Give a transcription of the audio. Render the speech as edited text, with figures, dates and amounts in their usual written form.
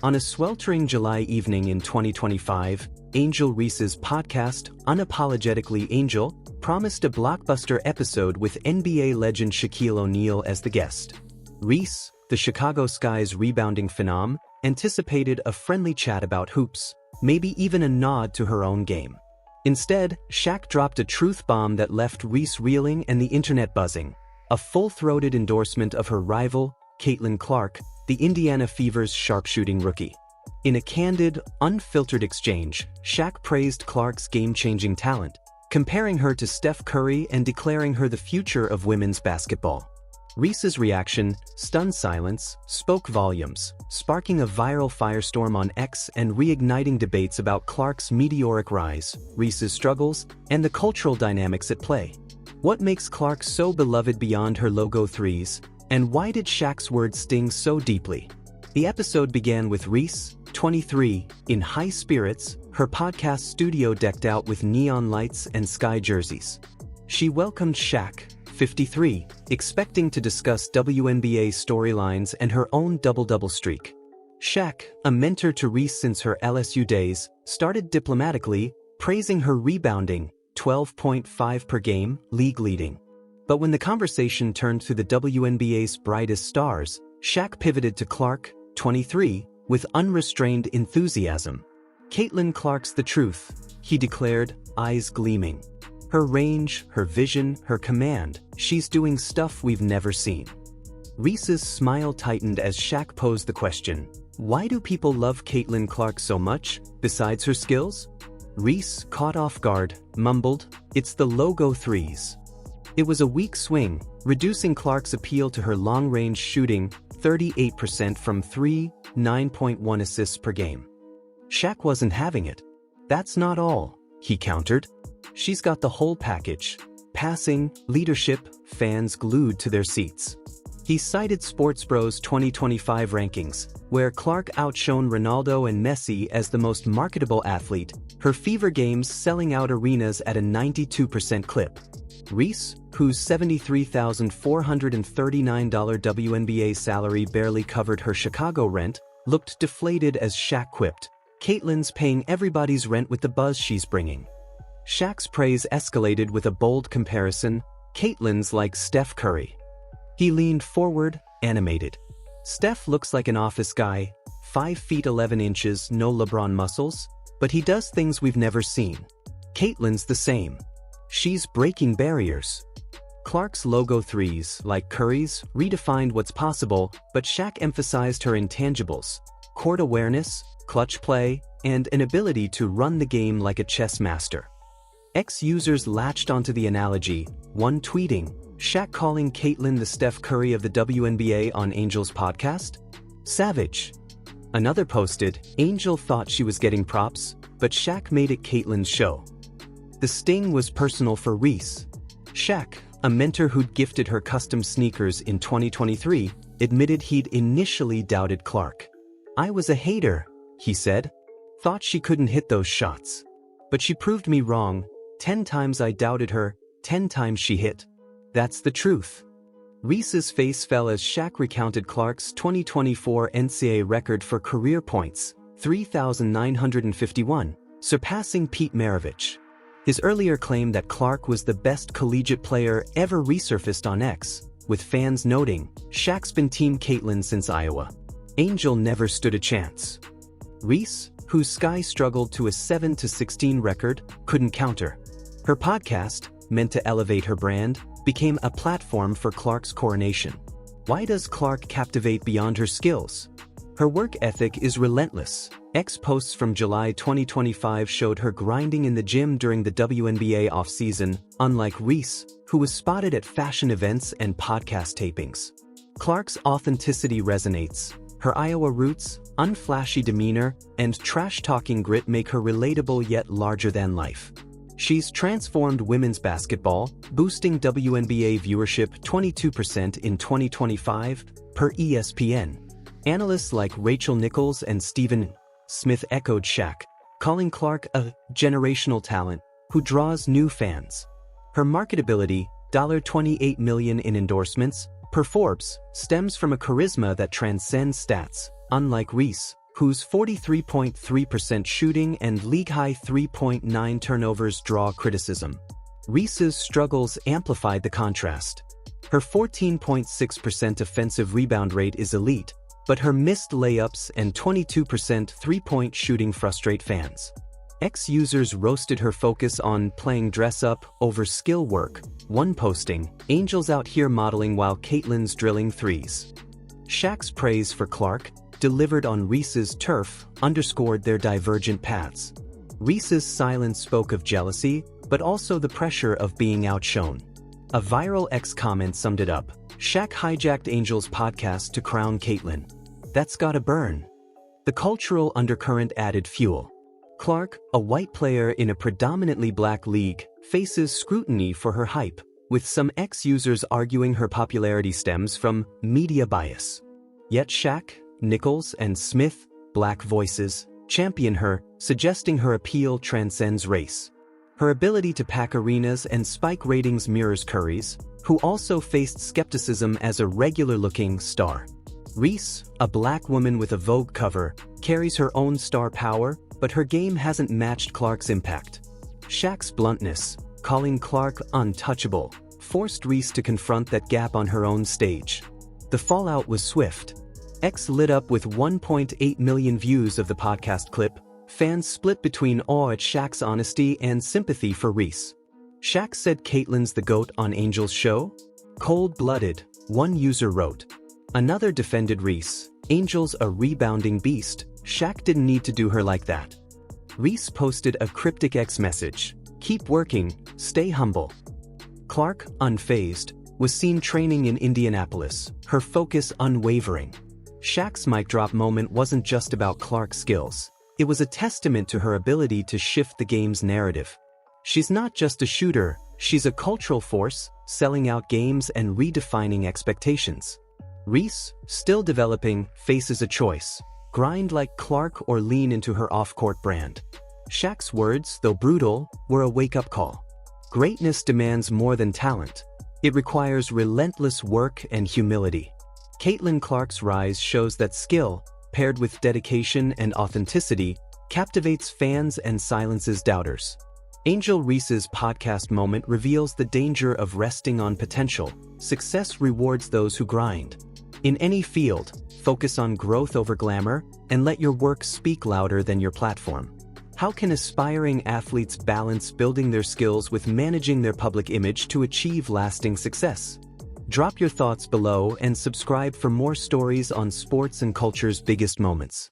On a sweltering July evening in 2025, Angel Reese's podcast, Unapologetically Angel, promised a blockbuster episode with NBA legend Shaquille O'Neal as the guest. Reese, the Chicago Sky's rebounding phenom, anticipated a friendly chat about hoops, maybe even a nod to her own game. Instead, Shaq dropped a truth bomb that left Reese reeling and the internet buzzing. A full-throated endorsement of her rival, Caitlin Clark, the Indiana Fever's sharpshooting rookie. In a candid, unfiltered exchange, Shaq praised Clark's game-changing talent, comparing her to Steph Curry and declaring her the future of women's basketball. Reese's reaction, stunned silence, spoke volumes, sparking a viral firestorm on X and reigniting debates about Clark's meteoric rise, Reese's struggles, and the cultural dynamics at play. What makes Clark so beloved beyond her logo threes, and why did Shaq's words sting so deeply? The episode began with Reese, 23, in high spirits, her podcast studio decked out with neon lights and sky jerseys. She welcomed Shaq, 53, expecting to discuss WNBA storylines and her own double-double streak. Shaq, a mentor to Reese since her LSU days, started diplomatically, praising her rebounding, 12.5 per game, league-leading. But when the conversation turned to the WNBA's brightest stars, Shaq pivoted to Clark, 23, with unrestrained enthusiasm. "Caitlin Clark's the truth," he declared, eyes gleaming. "Her range, her vision, her command, she's doing stuff we've never seen." Reese's smile tightened as Shaq posed the question, "Why do people love Caitlin Clark so much, besides her skills?" Reese, caught off guard, mumbled, "It's the logo threes." It was a weak swing, reducing Clark's appeal to her long-range shooting, 38% from three, 9.1 assists per game. Shaq wasn't having it. "That's not all," he countered. "She's got the whole package. Passing, leadership, fans glued to their seats." He cited SportsBro's 2025 rankings, where Clark outshone Ronaldo and Messi as the most marketable athlete, her Fever games selling out arenas at a 92% clip. Reese, whose $73,439 WNBA salary barely covered her Chicago rent, looked deflated as Shaq quipped, "Caitlin's paying everybody's rent with the buzz she's bringing." Shaq's praise escalated with a bold comparison, "Caitlin's like Steph Curry." He leaned forward, animated. "Steph looks like an office guy, 5 feet 11 inches, no LeBron muscles, but he does things we've never seen. Caitlin's the same. She's breaking barriers." Clark's logo threes, like Curry's, redefined what's possible, but Shaq emphasized her intangibles: court awareness, clutch play, and an ability to run the game like a chess master. X users latched onto the analogy, one tweeting, "Shaq calling Caitlin the Steph Curry of the WNBA on Angel's podcast? Savage." Another posted, "Angel thought she was getting props, but Shaq made it Caitlin's show." The sting was personal for Reese. Shaq, a mentor who'd gifted her custom sneakers in 2023, admitted he'd initially doubted Clark. "I was a hater," he said. "Thought she couldn't hit those shots. But she proved me wrong. 10 times I doubted her, 10 times she hit. That's the truth." Reese's face fell as Shaq recounted Clark's 2024 NCAA record for career points, 3,951, surpassing Pete Maravich. His earlier claim that Clark was the best collegiate player ever resurfaced on X, with fans noting, "Shaq's been Team Caitlin since Iowa. Angel never stood a chance." Reese, whose Sky struggled to a 7-16 record, couldn't counter. Her podcast, meant to elevate her brand, became a platform for Clark's coronation. Why does Clark captivate beyond her skills? Her work ethic is relentless. X posts from July 2025 showed her grinding in the gym during the WNBA offseason, unlike Reese, who was spotted at fashion events and podcast tapings. Clark's authenticity resonates. Her Iowa roots, unflashy demeanor, and trash-talking grit make her relatable yet larger than life. She's transformed women's basketball, boosting WNBA viewership 22% in 2025, per ESPN. Analysts like Rachel Nichols and Stephen Smith echoed Shaq, calling Clark a generational talent who draws new fans. Her marketability, $28 million in endorsements, per Forbes, stems from a charisma that transcends stats. Unlike Reese, whose 43.3% shooting and league-high 3.9 turnovers draw criticism. Reese's struggles amplified the contrast. Her 14.6% offensive rebound rate is elite, but her missed layups and 22% three-point shooting frustrate fans. Ex-users roasted her focus on playing dress-up over skill work, one posting, "Angel's out here modeling while Caitlyn's drilling threes." Shaq's praise for Clark, delivered on Reese's turf, underscored their divergent paths. Reese's silence spoke of jealousy, but also the pressure of being outshone. A viral X comment summed it up: "Shaq hijacked Angel's podcast to crown Caitlyn. That's gotta burn." The cultural undercurrent added fuel. Clark, a white player in a predominantly black league, faces scrutiny for her hype, with some ex-users arguing her popularity stems from media bias. Yet Shaq, Nichols, and Smith, black voices, champion her, suggesting her appeal transcends race. Her ability to pack arenas and spike ratings mirrors Curry's, who also faced skepticism as a regular-looking star. Reese, a black woman with a Vogue cover, carries her own star power, but her game hasn't matched Clark's impact. Shaq's bluntness, calling Clark untouchable, forced Reese to confront that gap on her own stage. The fallout was swift. X lit up with 1.8 million views of the podcast clip. Fans split between awe at Shaq's honesty and sympathy for Reese. Shaq said Caitlyn's the GOAT on Angel's show? Cold-blooded, one user wrote. Another defended Reese. Angel's a rebounding beast. Shaq didn't need to do her like that. Reese posted a cryptic X message: "Keep working, stay humble." Clark, unfazed, was seen training in Indianapolis, her focus unwavering. Shaq's mic drop moment wasn't just about Clark's skills. It was a testament to her ability to shift the game's narrative. She's not just a shooter, she's a cultural force, selling out games and redefining expectations. Reese, still developing, faces a choice: grind like Clark or lean into her off-court brand. Shaq's words, though brutal, were a wake-up call. Greatness demands more than talent. It requires relentless work and humility. Caitlyn Clark's rise shows that skill, paired with dedication and authenticity, captivates fans and silences doubters. Angel Reese's podcast moment reveals the danger of resting on potential. Success rewards those who grind. In any field, focus on growth over glamour, and let your work speak louder than your platform. How can aspiring athletes balance building their skills with managing their public image to achieve lasting success? Drop your thoughts below and subscribe for more stories on sports and culture's biggest moments.